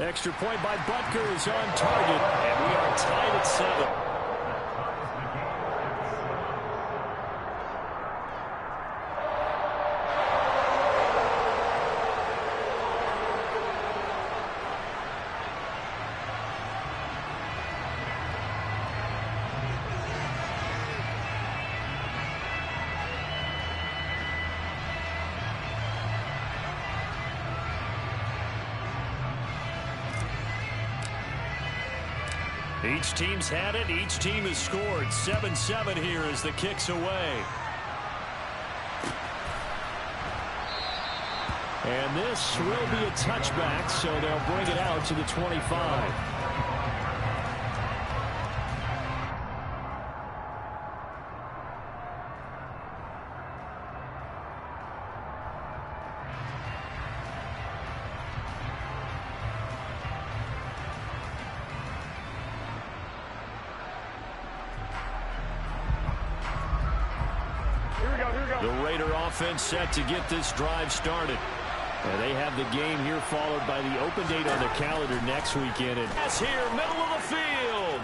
Extra point by Butker is on target, and we are tied at 7. Each team's had it. Each team has scored. 7-7 here as the kick's away. And this will be a touchback, so they'll bring it out to the 25. The Raider offense set to get this drive started. And they have the game here followed by the open date on the calendar next weekend. And that's here, middle of the field.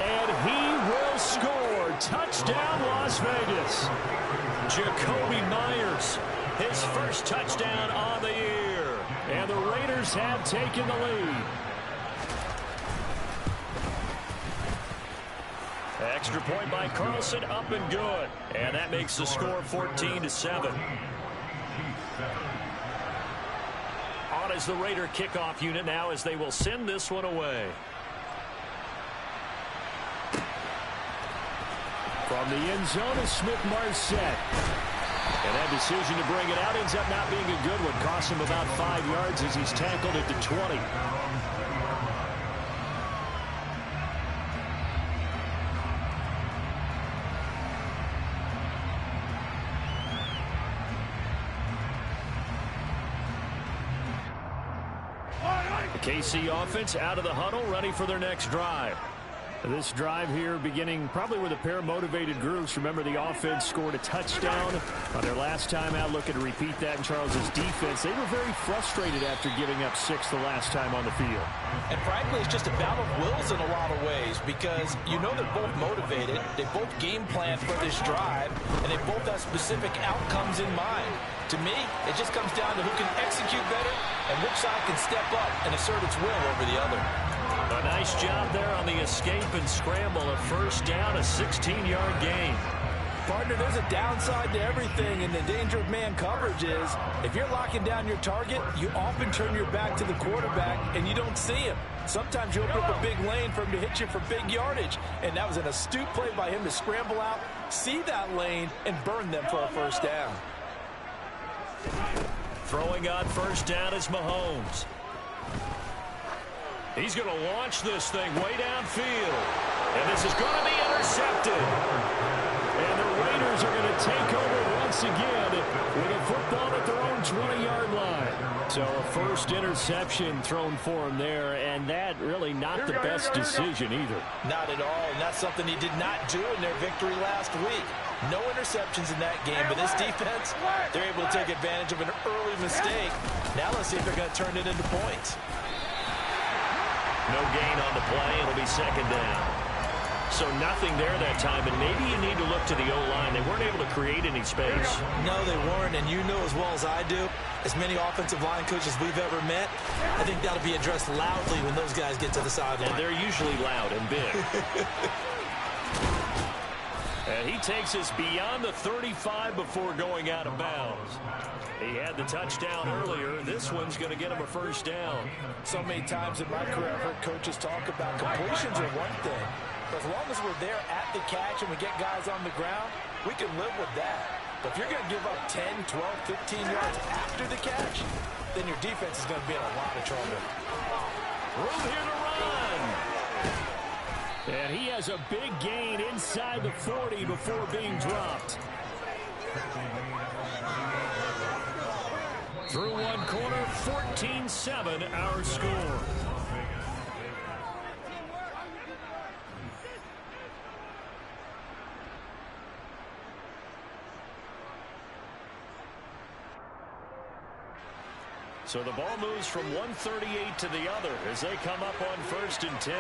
And he will score. Touchdown, Las Vegas. Jacoby Myers, his first touchdown on the year. And the Raiders have taken the lead. Extra point by Carlson, up and good. And that makes the score 14-7. On is the Raider kickoff unit now as they will send this one away. From the end zone is Smith-Marset. And that decision to bring it out ends up not being a good one. Costs him about 5 yards as he's tackled at the 20. KC offense out of the huddle, ready for their next drive. This drive here beginning probably with a pair of motivated groups. Remember, the offense scored a touchdown on their last time out. Looking to repeat that in Charles's defense. They were very frustrated after giving up 6 the last time on the field. And frankly, it's just a battle of wills in a lot of ways because you know they're both motivated. They both game plan for this drive, and they both have specific outcomes in mind. To me, it just comes down to who can execute better and which side can step up and assert its will over the other. A nice job there on the escape and scramble. A first down, a 16-yard gain. Partner, there's a downside to everything, and the danger of man coverage is if you're locking down your target, you often turn your back to the quarterback and you don't see him. Sometimes you open up a big lane for him to hit you for big yardage, and that was an astute play by him to scramble out, see that lane, and burn them for a first down. Throwing on first down is Mahomes. He's going to launch this thing way downfield. And this is going to be intercepted. And the Raiders are going to take over once again with a football at their own 20-yard line. So a first interception thrown for him there, and that really not the best decision either. Not at all, and that's something he did not do in their victory last week. No interceptions in that game, but this defense, they're able to take advantage of an early mistake. Now let's see if they're going to turn it into points. No gain on the play. It'll be second down. So nothing there that time, and maybe you need to look to the O-line. They weren't able to create any space. No, they weren't, and you know as well as I do, as many offensive line coaches we've ever met, I think that'll be addressed loudly when those guys get to the sideline. And they're usually loud and big. And he takes us beyond the 35 before going out of bounds. He had the touchdown earlier. This one's going to get him a first down. So many times in my career I've heard coaches talk about completions are one thing. But as long as we're there at the catch and we get guys on the ground, we can live with that. But if you're going to give up 10, 12, 15 yards after the catch, then your defense is going to be in a lot of trouble. Room here to run. And he has a big gain inside the 40 before being dropped. Through one corner, 14-7 our score. So the ball moves from 138 to the other as they come up on 1st and 10.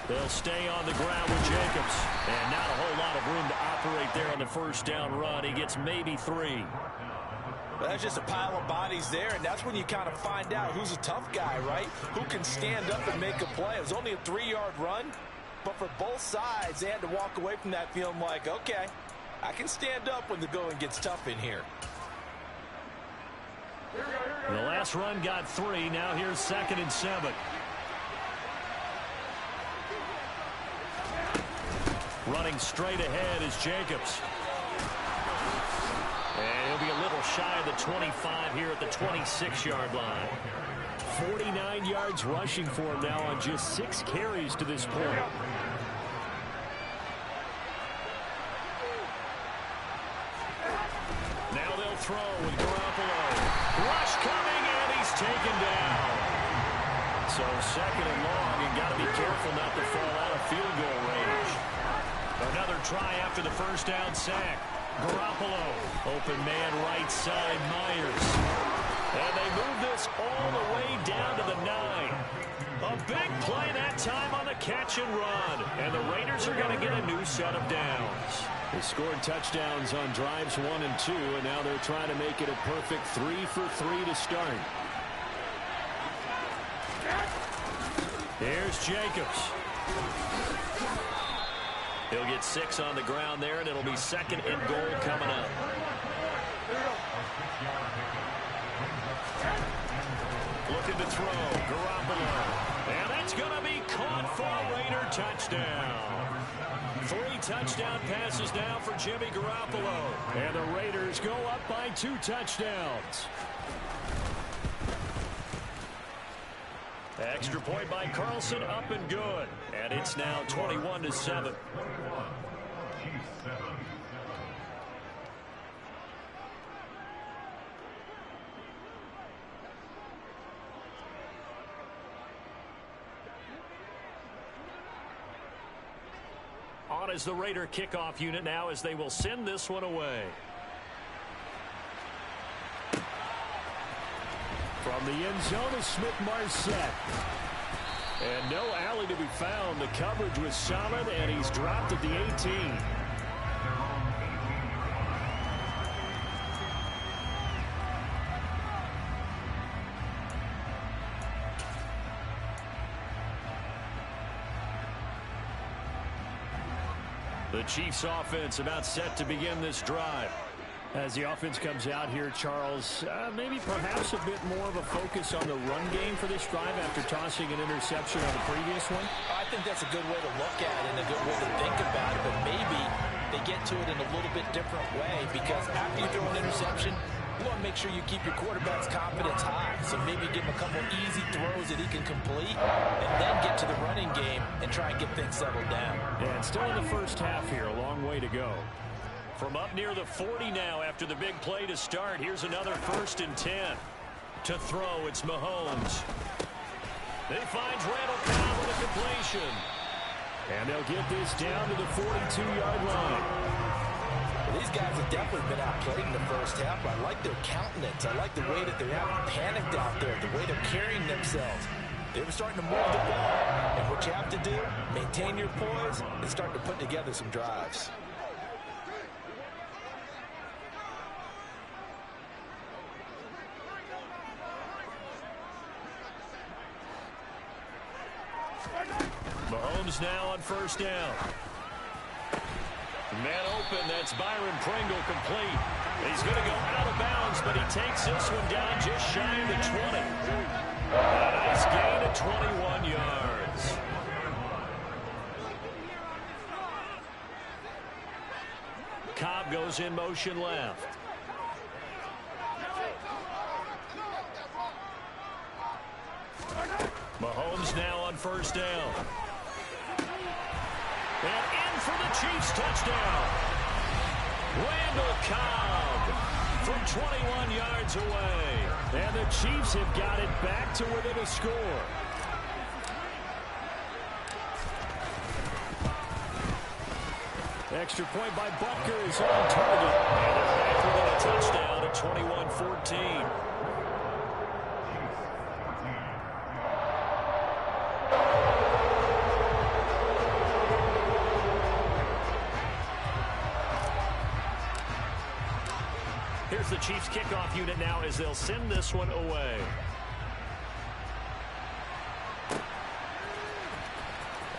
They'll stay on the ground with Jacobs. And not a whole lot of room to operate there on the first down run. He gets maybe 3. Well, that's just a pile of bodies there, and that's when you kind of find out who's a tough guy, right? Who can stand up and make a play. It was only a 3-yard run, but for both sides, they had to walk away from that feeling like, okay, I can stand up when the going gets tough in here. The last run got 3. Now here's 2nd and 7. Running straight ahead is Jacobs. And he'll be a little shy of the 25 here at the 26-yard line. 49 yards rushing for him now on just 6 carries to this point. Now they'll throw with Garoppolo. Rush coming, and he's taken down. So 2nd and long, and got to be careful not to fall out of field goal range. Another try after the first down sack. Garoppolo, open man right side, Myers. And they move this all the way down to the 9. A big play that time on the catch and run. And the Raiders are going to get a new set of downs. They scored touchdowns on drives 1 and 2, and now they're trying to make it a perfect 3 for 3 to start. Here's Jacobs. He'll get 6 on the ground there, and it'll be 2nd and goal coming up. Looking to throw, Garoppolo. And that's going to be caught for a Raider touchdown. 3 touchdown passes now for Jimmy Garoppolo. And the Raiders go up by 2 touchdowns. Extra point by Carlson, up and good. And it's now 21-7. On is the Raider kickoff unit now as they will send this one away. From the end zone is Smith-Marset. And no alley to be found. The coverage was solid, and he's dropped at the 18. The Chiefs offense about set to begin this drive. As the offense comes out here, Charles, maybe perhaps a bit more of a focus on the run game for this drive after tossing an interception on the previous one? I think that's a good way to look at it and a good way to think about it, but maybe they get to it in a little bit different way because after you throw an interception, you want to make sure you keep your quarterback's confidence high. So maybe give him a couple easy throws that he can complete and then get to the running game and try and get things settled down. And still in the first half here, a long way to go. From up near the 40 now after the big play to start. Here's another 1st and 10. To throw, it's Mahomes. They find Randall Cobb with a completion. And they'll get this down to the 42-yard line. Well, these guys have definitely been outplayed in the first half. I like their countenance. I like the way that they're not panicked out there, the way they're carrying themselves. They were starting to move the ball. And what you have to do, maintain your poise, and start to put together some drives. Mahomes now on 1st down. Man open, that's Byron Pringle complete. He's going to go out of bounds, but he takes this one down just shy of the 20. A nice gain of 21 yards. Cobb goes in motion left. Mahomes now on 1st down. And in for the Chiefs touchdown. Randall Cobb from 21 yards away. And the Chiefs have got it back to within a score. Extra point by Butker is on target. And they're back within a touchdown at 21-14. Here's the Chiefs kickoff unit now as they'll send this one away.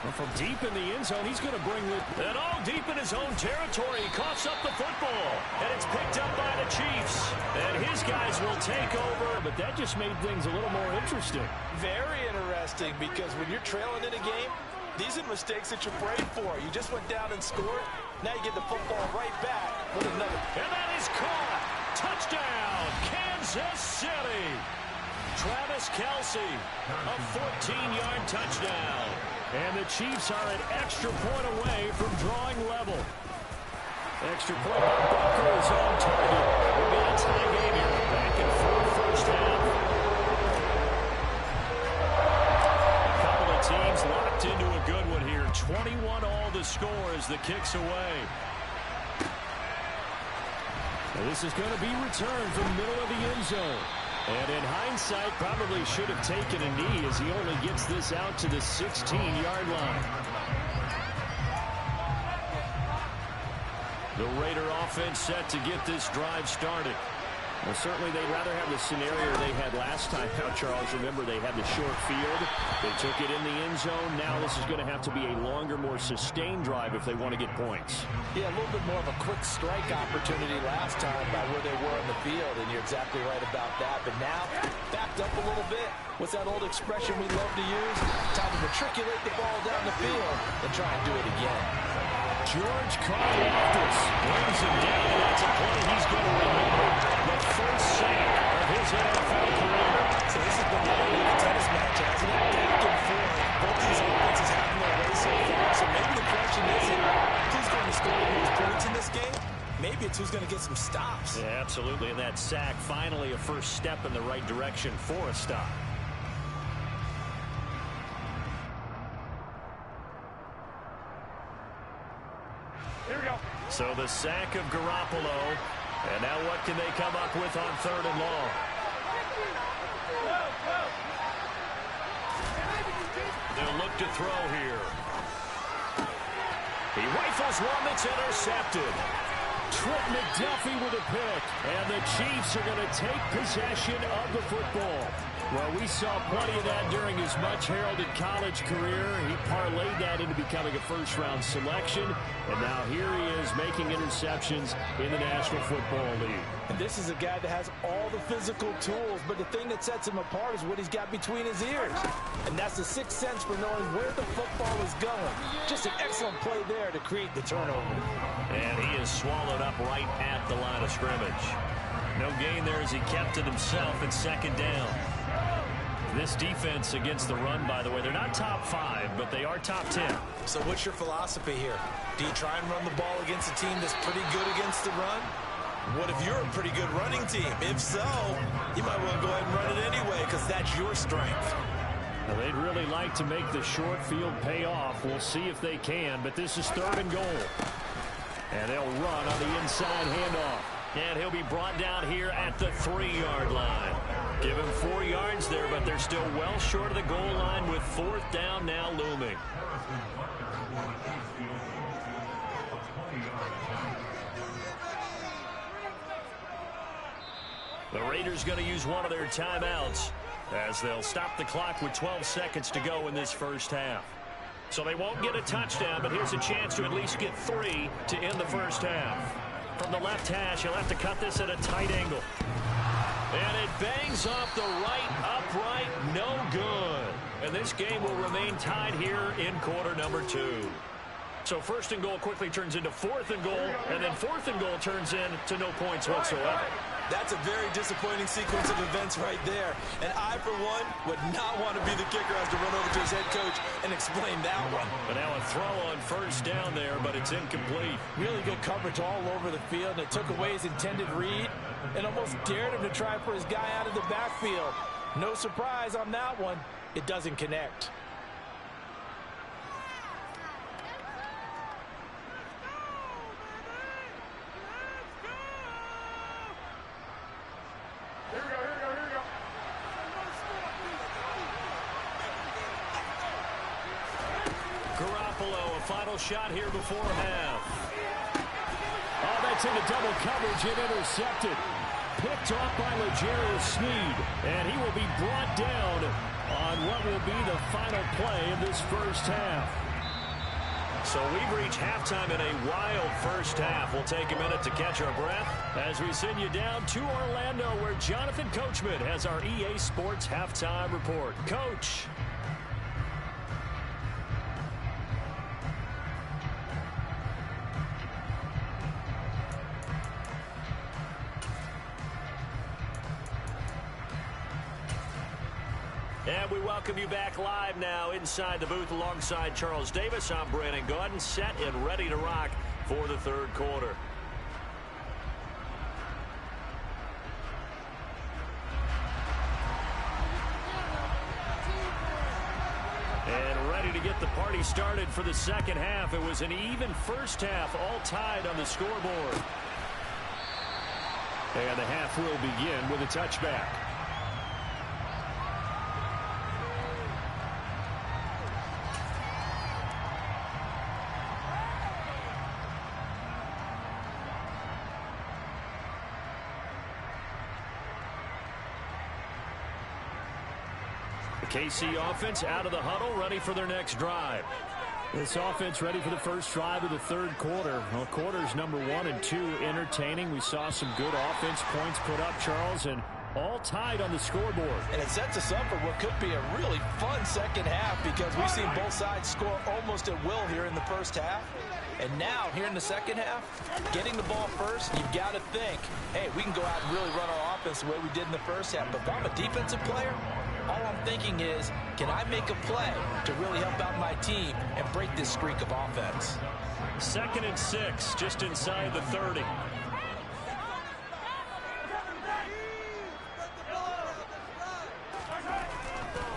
Well, from deep in the end zone, he's going to bring it. And all deep in his own territory. He coughs up the football. And it's picked up by the Chiefs. And his guys will take over. But that just made things a little more interesting. Very interesting, because when you're trailing in a game, these are mistakes that you're praying for. You just went down and scored. Now you get the football right back with another. And that is caught. Touchdown, Kansas City. Travis Kelce, a 14-yard touchdown. And the Chiefs are an extra point away from drawing level. Extra point by Butker is on target. We'll get a tie game here. Back and forth first half. A couple of teams locked into a good one here. 21 all the score as the kick's away. And this is going to be returned from the middle of the end zone. And in hindsight, probably should have taken a knee as he only gets this out to the 16-yard line. The Raider offense set to get this drive started. Well, certainly they'd rather have the scenario they had last time out, Charles. Remember, they had the short field. They took it in the end zone. Now this is going to have to be a longer, more sustained drive if they want to get points. Yeah, a little bit more of a quick strike opportunity last time by where they were in the field, and you're exactly right about that. But now, backed up a little bit. What's that old expression we love to use? Time to matriculate the ball down the field and try and do it again. George Karlaftis brings him down, and that's a play he's going to remember. The first sack of his NFL career. So this has been really a tennis match, hasn't it? Back and forth. Both these offenses having their way so far. So maybe the question isn't who's going to score the most points in this game. Maybe it's who's going to get some stops. Yeah, absolutely. And that sack, finally a first step in the right direction for a stop. Here we go. So the sack of Garoppolo. And now what can they come up with on 3rd and long? They'll look to throw here. He rifles one that's intercepted. Trent McDuffie with a pick. And the Chiefs are going to take possession of the football. Well, we saw plenty of that during his much-heralded college career. He parlayed that into becoming a first-round selection. And now here he is making interceptions in the National Football League. And this is a guy that has all the physical tools, but the thing that sets him apart is what he's got between his ears. And that's the sixth sense for knowing where the football is going. Just an excellent play there to create the turnover. And he is swallowed up right at the line of scrimmage. No gain there as he kept it himself at 2nd down. This defense against the run, by the way, they're not top 5, but they are top 10. So what's your philosophy here? Do you try and run the ball against a team that's pretty good against the run? What if you're a pretty good running team? If so, you might want to go ahead and run it anyway because that's your strength. Well, they'd really like to make the short field pay off. We'll see if they can, but this is 3rd and goal. And they'll run on the inside handoff. And he'll be brought down here at the 3-yard line. Give him 4 yards there, but they're still well short of the goal line with 4th down now looming. The Raiders going to use one of their timeouts as they'll stop the clock with 12 seconds to go in this first half. So they won't get a touchdown, but here's a chance to at least get 3 to end the first half. From the left hash, he'll have to cut this at a tight angle. And it bangs off the right upright, no good. And this game will remain tied here in quarter number 2. So 1st and goal quickly turns into 4th and goal, and then 4th and goal turns into no points whatsoever. That's a very disappointing sequence of events right there. And I, for one, would not want to be the kicker as to run over to his head coach and explain that one. But now a throw on 1st down there, but it's incomplete. Really good coverage all over the field, and it took away his intended read and almost dared him to try for his guy out of the backfield. No surprise on that one. It doesn't connect. a final shot here before half. Oh, that's into double coverage and intercepted. Picked off by L'Jarius Sneed, and he will be brought down on what will be the final play of this first half. So we've reached halftime in a wild first half. We'll take a minute to catch our breath as we send you down to Orlando, where Jonathan Coachman has our EA Sports halftime report. Coach. And we welcome you back live now inside the booth alongside Charles Davis. I'm Brandon Gaudin, set and ready to rock for the third quarter. And ready to get the party started for the second half. It was an even first half, all tied on the scoreboard. And the half will begin with a touchback. KC offense out of the huddle, ready for their next drive. This offense ready for the first drive of the third quarter. Well, quarters number 1 and 2 entertaining. We saw some good offense points put up, Charles, and all tied on the scoreboard. And it sets us up for what could be a really fun second half, because we've seen both sides score almost at will here in the first half. And now, here in the second half, getting the ball first, you've got to think, hey, we can go out and really run our offense the way we did in the first half. But if I'm a defensive player, all I'm thinking is, can I make a play to really help out my team and break this streak of offense? 2nd and 6, just inside the 30.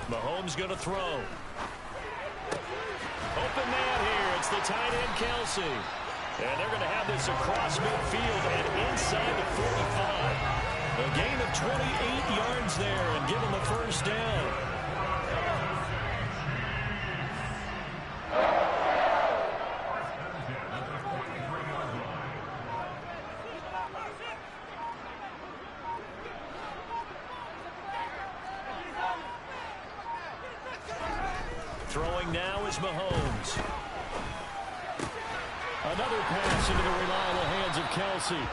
Mahomes going to throw. Open man here. It's the tight end, Kelsey. And they're going to have this across midfield and inside the 45. A gain of 28 yards there and give them a first down. Throwing now is Mahomes. Another pass into the reliable hands of Kelsey.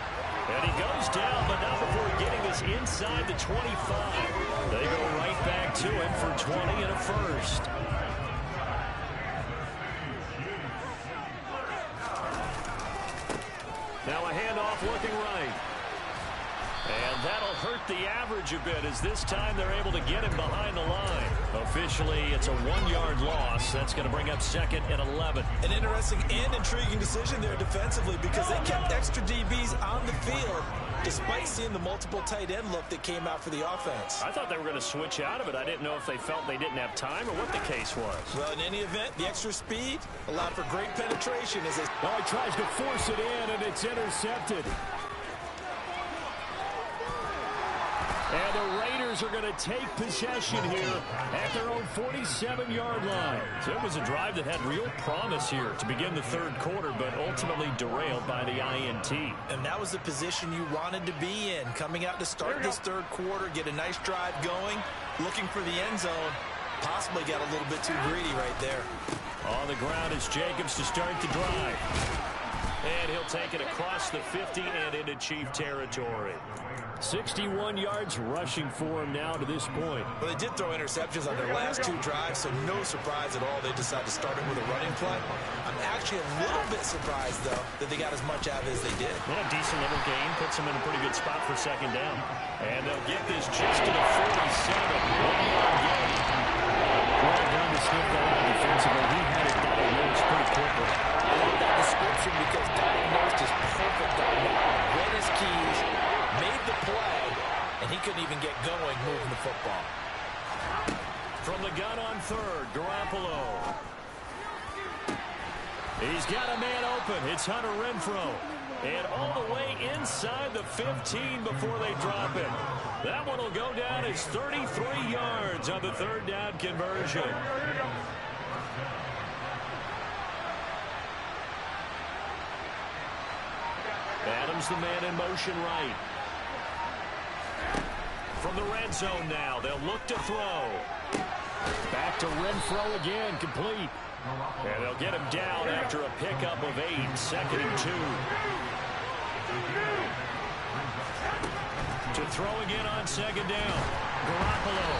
And he goes down, but not before getting this inside the 25. They go right back to him for 20 and a first. Now a handoff looking right. And that'll hurt the average a bit, as this time they're able to get him behind the line. Officially, it's a 1-yard loss. That's going to bring up 2nd and 11. An interesting and intriguing decision there defensively, because they kept extra DBs on the field despite seeing the multiple tight end look that came out for the offense. I thought they were going to switch out of it. I didn't know if they felt they didn't have time or what the case was. Well, in any event, the extra speed allowed for great penetration as they... Oh, he tries to force it in, and it's intercepted. And the Raiders are going to take possession here at their own 47-yard line. So it was a drive that had real promise here to begin the third quarter, but ultimately derailed by the INT. And that was the position you wanted to be in, coming out to start this third quarter, get a nice drive going, looking for the end zone. Possibly got a little bit too greedy right there. On the ground is Jacobs to start the drive. And he'll take it across the 50 and into Chief territory. 61 yards rushing for him now to this point. Well, they did throw interceptions on their last 2 drives, so no surprise at all they decided to start it with a running play. I'm actually a little bit surprised, though, that they got as much out of it as they did. Well, a decent little gain puts them in a pretty good spot for 2nd down. And they'll get this just to the 47. 1-yard gain. Right down to sniff that out defensively. He had it diagnosed pretty quickly. I love that description, because diagnosed is perfect on that. Read his keys, made the play, and he couldn't even get going moving the football. From the gun on 3rd, Garoppolo. He's got a man open. It's Hunter Renfrow. And all the way inside the 15 before they drop it. That one will go down as 33 yards on the 3rd down conversion. Adams the man in motion right. From the red zone now, they'll look to throw. Back to Renfro again, complete. And they'll get him down after a pickup of 8, 2nd and 2. To throw again on 2nd down. Garoppolo.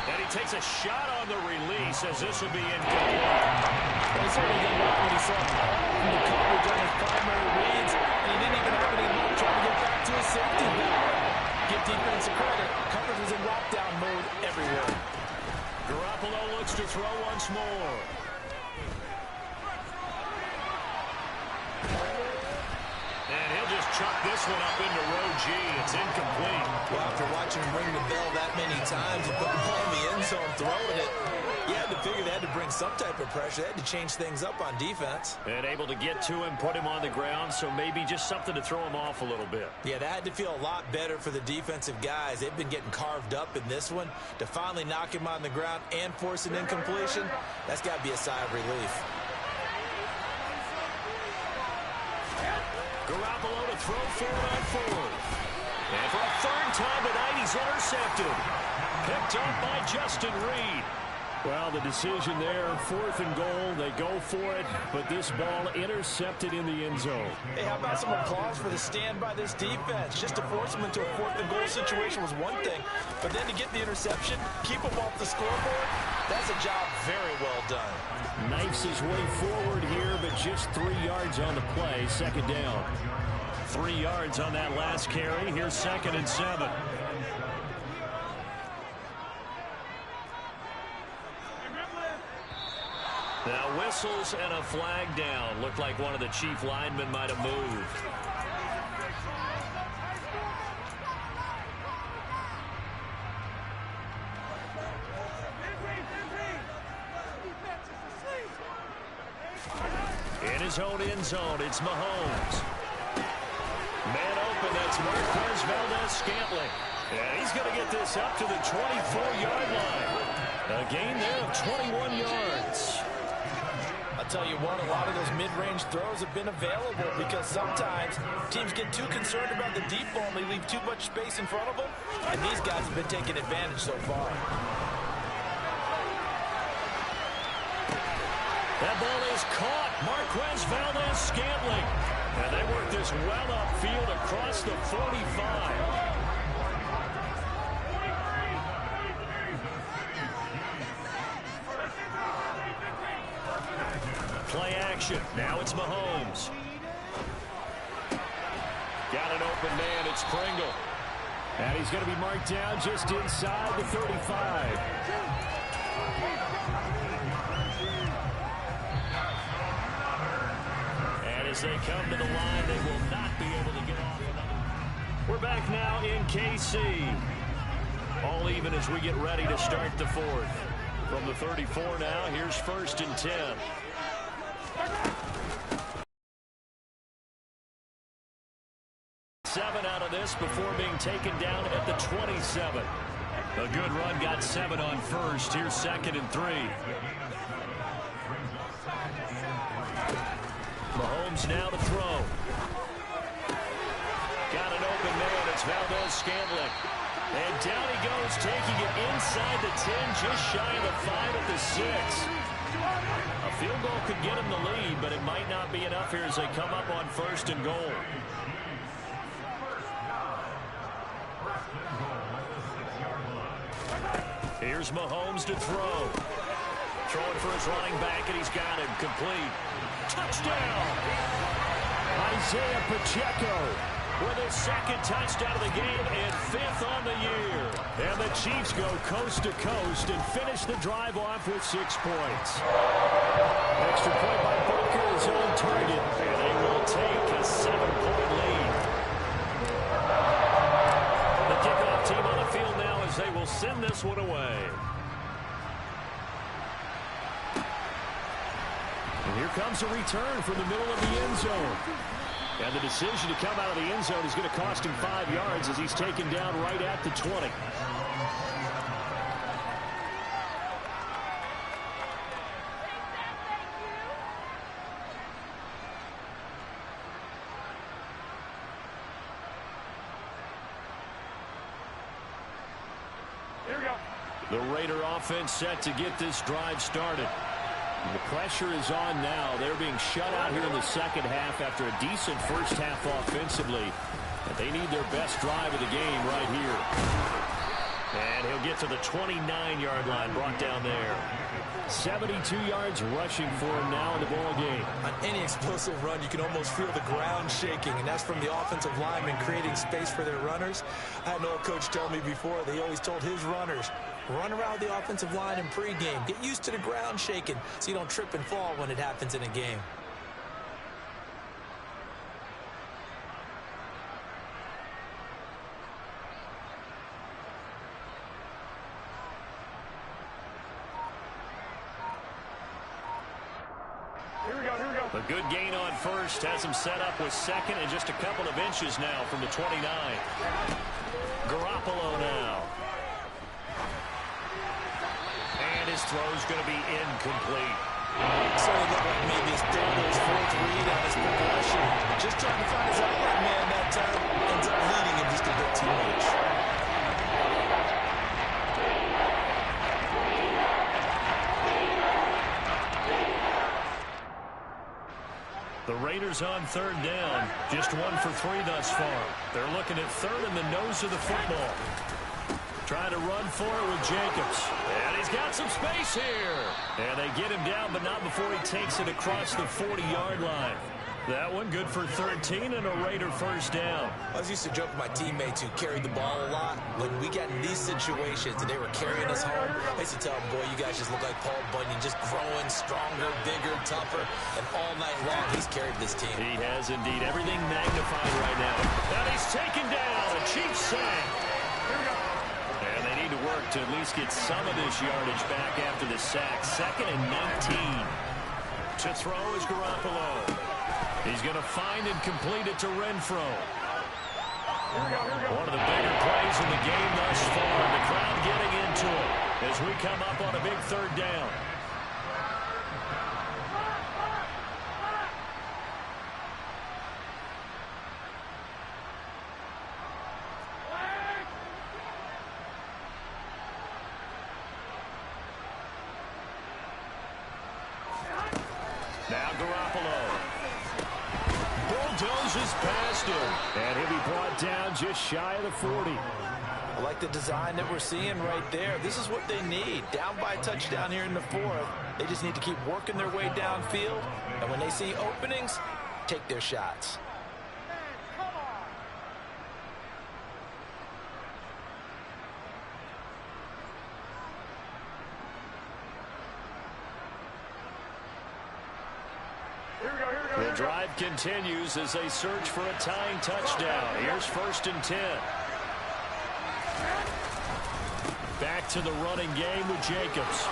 And he takes a shot on the release as this will be incomplete. Well, he certainly did well when he saw all the coverage on his primary reads, and he didn't even have any luck trying to get back to his safety valve. Give defensive credit. Coverage was in lockdown mode everywhere. Garoppolo looks to throw once more. And he'll just chuck this one up into row G. It's incomplete. Well, after watching him ring the bell that many times and put the ball in the end zone throwing it, you had to figure they had to bring some type of pressure. They had to change things up on defense. And able to get to him, put him on the ground, so maybe just something to throw him off a little bit. Yeah, that had to feel a lot better for the defensive guys. They've been getting carved up in this one. To finally knock him on the ground and force an incompletion, that's got to be a sigh of relief. Garoppolo to throw forward on 4th. And for a 3rd time tonight, he's intercepted. Picked up by Justin Reed. Well, the decision there, 4th and goal. They go for it, but this ball intercepted in the end zone. Hey, how about some applause for the stand by this defense? Just to force them into a 4th and goal situation was one thing, but then to get the interception, keep them off the scoreboard, that's a job very well done. Knifes his way forward here, but just 3 yards on the play, 2nd down. 3 yards on that last carry. Here's 2nd and 7. Now whistles and a flag down. Looked like one of the chief linemen might have moved. In his own end zone, it's Mahomes. Man open, that's Marquez Valdez-Scantling. And he's going to get this up to the 24-yard line. A gain there of 21 yards. I'll tell you what, a lot of those mid-range throws have been available because sometimes teams get too concerned about the deep ball and they leave too much space in front of them, and these guys have been taking advantage so far. That ball is caught. Marquez Valdez-Scantling. And they work this well upfield across the 45. Play action. Now it's Mahomes. Got an open man. It's Pringle. And he's going to be marked down just inside the 35. And as they come to the line, they will not be able to get off another. We're back now in KC. All even as we get ready to start the 4th. From the 34 now, here's 1st and 10. Seven out of this before being taken down at the 27. A good run, got 7 on 1st. Here's 2nd and 3. Mahomes now to throw. Got an open man. It's Valdez-Scantling. And down he goes, taking it inside the 10, just shy of the 5 at the 6. A field goal could get him the lead, but it might not be enough here as they come up on 1st and goal. Here's Mahomes to throw. Throwing for his running back, and he's got him. Complete. Touchdown! Isaiah Pacheco with his 2nd touchdown of the game and 5th on the year. And the Chiefs go coast to coast and finish the drive off with 6 points. Extra point by Booker is on target, and they will take a 7-point lead. The kickoff team on the field now as they will send this one away. And here comes a return from the middle of the end zone. And the decision to come out of the end zone is going to cost him 5 yards as he's taken down right at the 20. The Raider offense set to get this drive started. The pressure is on now. They're being shut out here in the second half after a decent first half offensively. But they need their best drive of the game right here. And he'll get to the 29-yard line, brought down there. 72 yards rushing for him now in the ball game. On any explosive run, you can almost feel the ground shaking, and that's from the offensive linemen creating space for their runners. I had an old coach tell me before, they always told his runners, run around the offensive line in pregame. Get used to the ground shaking so you don't trip and fall when it happens in a game. A good gain on first has him set up with second and just a couple of inches now from the 29. Garoppolo now. And his throw's going to be incomplete. So it looked like maybe his third or his fourth read on his progression. Just trying to find his outlet man that time. Ends up leading him just a bit too much. The Raiders on third down. Just 1 for 3 thus far. They're looking at third in the nose of the football. Trying to run for it with Jacobs. And he's got some space here. And they get him down, but not before he takes it across the 40-yard line. That one good for 13 and a Raider first down. I was used to joke with my teammates who carried the ball a lot. When we got in these situations and they were carrying us home, I used to tell them, boy, you guys just look like Paul Bunyan, just growing stronger, bigger, tougher. And all night long, he's carried this team. He has indeed. Everything magnified right now. And he's taken down. A Chiefs sack. And they need to work to at least get some of this yardage back after the sack. 2nd and 19. To throw is Garoppolo. He's going to find and complete it to Renfro. One of the bigger plays in the game thus far. The crowd getting into it as we come up on a big third down. Now Garoppolo. Bulldozes past him. And he'll be brought down just shy of the 40. I like the design that we're seeing right there. This is what they need. Down by a touchdown here in the 4th. They just need to keep working their way downfield. And when they see openings, take their shots. The drive continues as they search for a tying touchdown. Here's 1st and 10. Back to the running game with Jacobs.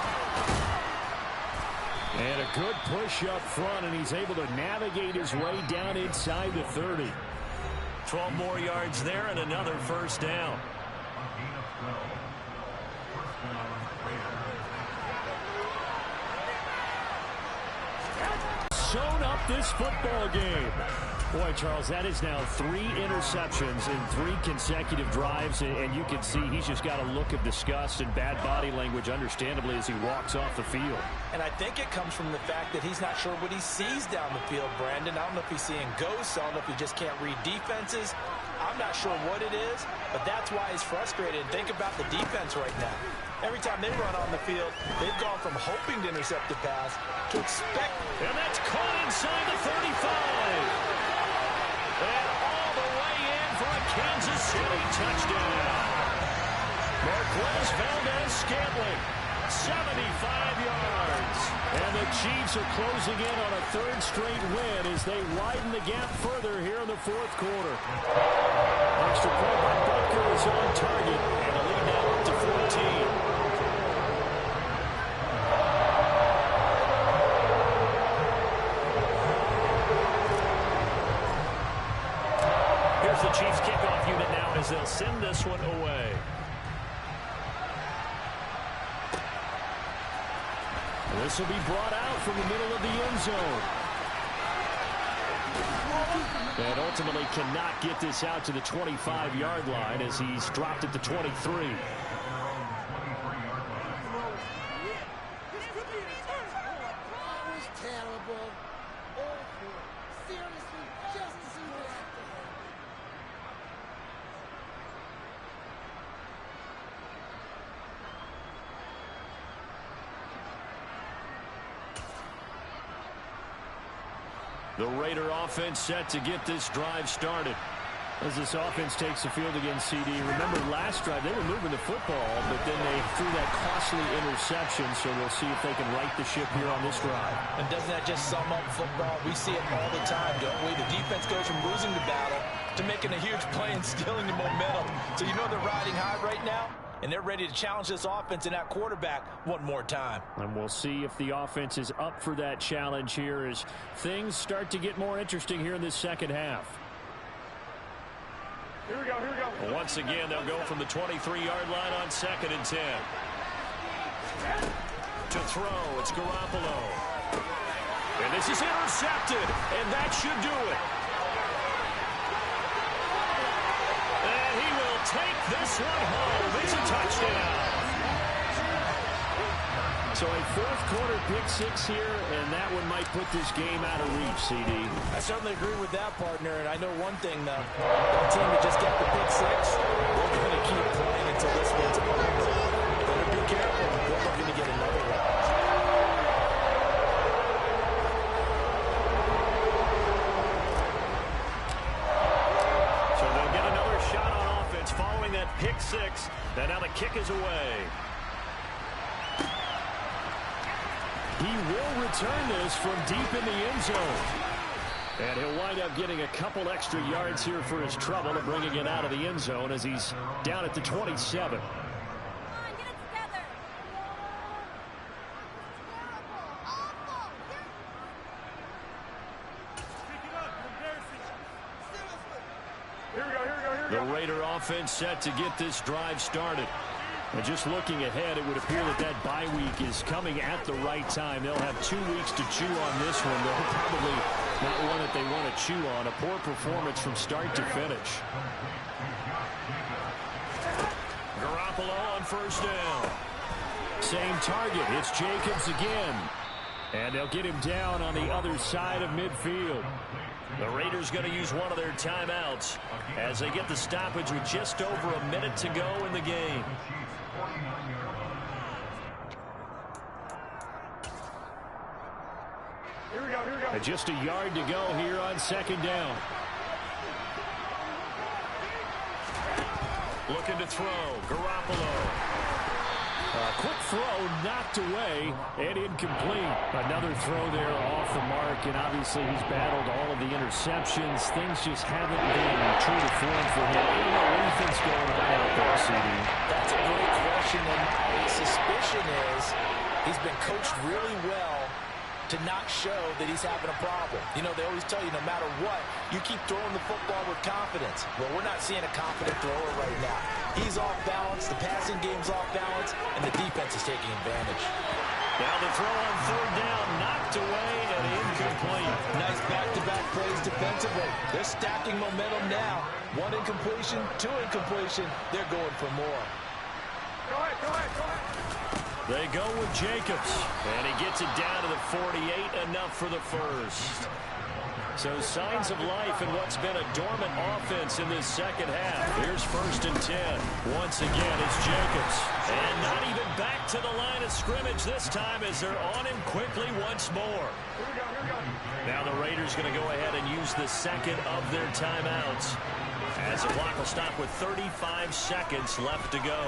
And a good push up front, and he's able to navigate his way down inside the 30. 12 more yards there and another first down. Sewn up this football game. Boy, Charles, that is now 3 interceptions in 3 consecutive drives, and you can see he's just got a look of disgust and bad body language, understandably, as he walks off the field. And I think it comes from the fact that he's not sure what he sees down the field, Brandon. I don't know if he's seeing ghosts. I don't know if he just can't read defenses. I'm not sure what it is, but that's why he's frustrated. And think about the defense right now. Every time they run on the field, they've gone from hoping to intercept the pass to expect. And that's caught inside the 35. And all the way in for a Kansas City touchdown. Marquez Valdez-Scantling, 75 yards. And the Chiefs are closing in on a 3rd straight win as they widen the gap further here in the 4th quarter. Extra point by Butker is on target, and the lead now up to 14. Here's the Chiefs kickoff unit now as they'll send this one away. This will be brought out from the middle of the end zone. And ultimately cannot get this out to the 25-yard line as he's dropped at the 23. The Raider offense set to get this drive started. As this offense takes the field against CD, remember last drive they were moving the football, but then they threw that costly interception, so we'll see if they can right the ship here on this drive. And doesn't that just sum up football? We see it all the time, don't we? The defense goes from losing the battle to making a huge play and stealing the momentum. So you know they're riding high right now, and they're ready to challenge this offense and that quarterback one more time. And we'll see if the offense is up for that challenge here as things start to get more interesting here in this second half. Here we go, here we go. Once again, they'll go from the 23-yard line on 2nd and 10. To throw, it's Garoppolo. And this is intercepted, and that should do it. And he will take this one home. It's a touchdown. So a fourth-quarter pick-6 here, and that one might put this game out of reach, CD. I certainly agree with that, partner. And I know one thing, though. That team that just got the pick-6, they're going to keep playing until this one's over. Better be careful. They're looking to get another one. So they'll get another shot on offense following that pick-6. And now the kick is away. He will return this from deep in the end zone. And he'll wind up getting a couple extra yards here for his trouble of bringing it out of the end zone as he's down at the 27. The Raider offense set to get this drive started. And just looking ahead, it would appear that that bye week is coming at the right time. They'll have 2 weeks to chew on this one. They'll probably not one that they want to chew on. A poor performance from start to finish. Garoppolo on 1st down. Same target. It's Jacobs again. And they'll get him down on the other side of midfield. The Raiders going to use one of their timeouts as they get the stoppage with just over a minute to go in the game. Here we go, here we go. And just a yard to go here on 2nd down. Looking to throw. Garoppolo. Quick throw knocked away and incomplete. Another throw there off the mark, and obviously he's battled all of the interceptions. Things just haven't been true to form for him. I don't know what do you think's going on out there, CD? That's a great question, and my suspicion is he's been coached really well to not show that he's having a problem. You know, they always tell you no matter what, you keep throwing the football with confidence. Well, we're not seeing a confident thrower right now. He's off balance, the passing game's off balance, and the defense is taking advantage. Now the throw on 3rd down, knocked away and incomplete. Nice back-to-back plays defensively. They're stacking momentum now. 1 incompletion, 2 incompletion. They're going for more. Go ahead, go ahead, go ahead. They go with Jacobs, and he gets it down to the 48, enough for the first. So signs of life in what's been a dormant offense in this second half. Here's 1st and 10. Once again, it's Jacobs. And not even back to the line of scrimmage this time as they're on him quickly once more. Now the Raiders going to go ahead and use the second of their timeouts as the clock will stop with 35 seconds left to go.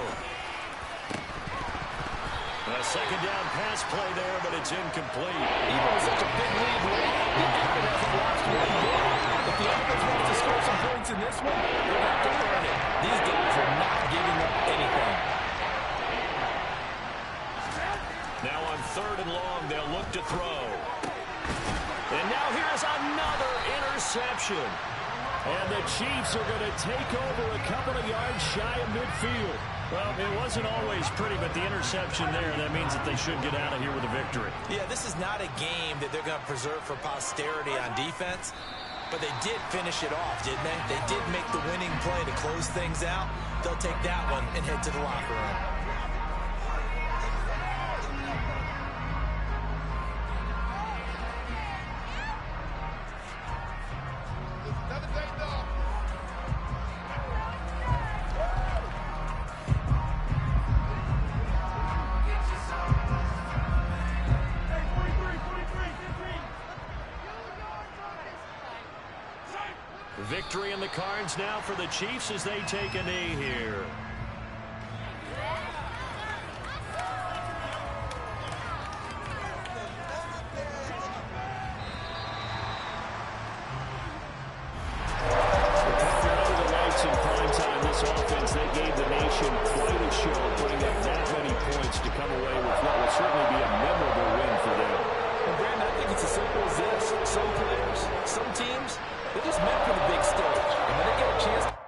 A 2nd down pass play there, but it's incomplete. Even with such a big lead, the defense hasn't lost one game. If the offense wants to score some points in this one, they're going to have to earn it. These guys are not giving up anything. Now on 3rd and long, they'll look to throw. And now here's another interception. And the Chiefs are going to take over a couple of yards shy of midfield. Well, it wasn't always pretty, but the interception there, that means that they should get out of here with a victory. Yeah, this is not a game that they're going to preserve for posterity on defense, but they did finish it off, didn't they? They did make the winning play to close things out. They'll take that one and head to the locker room. Victory in the cards now for the Chiefs as they take a knee here. This offense, they gave the nation quite a show, putting up that many points to come away with what will certainly be a memorable win for them. And Brandon, I think it's as simple as this. Some players, some teams, they're just meant for the big stage. And when they get a chance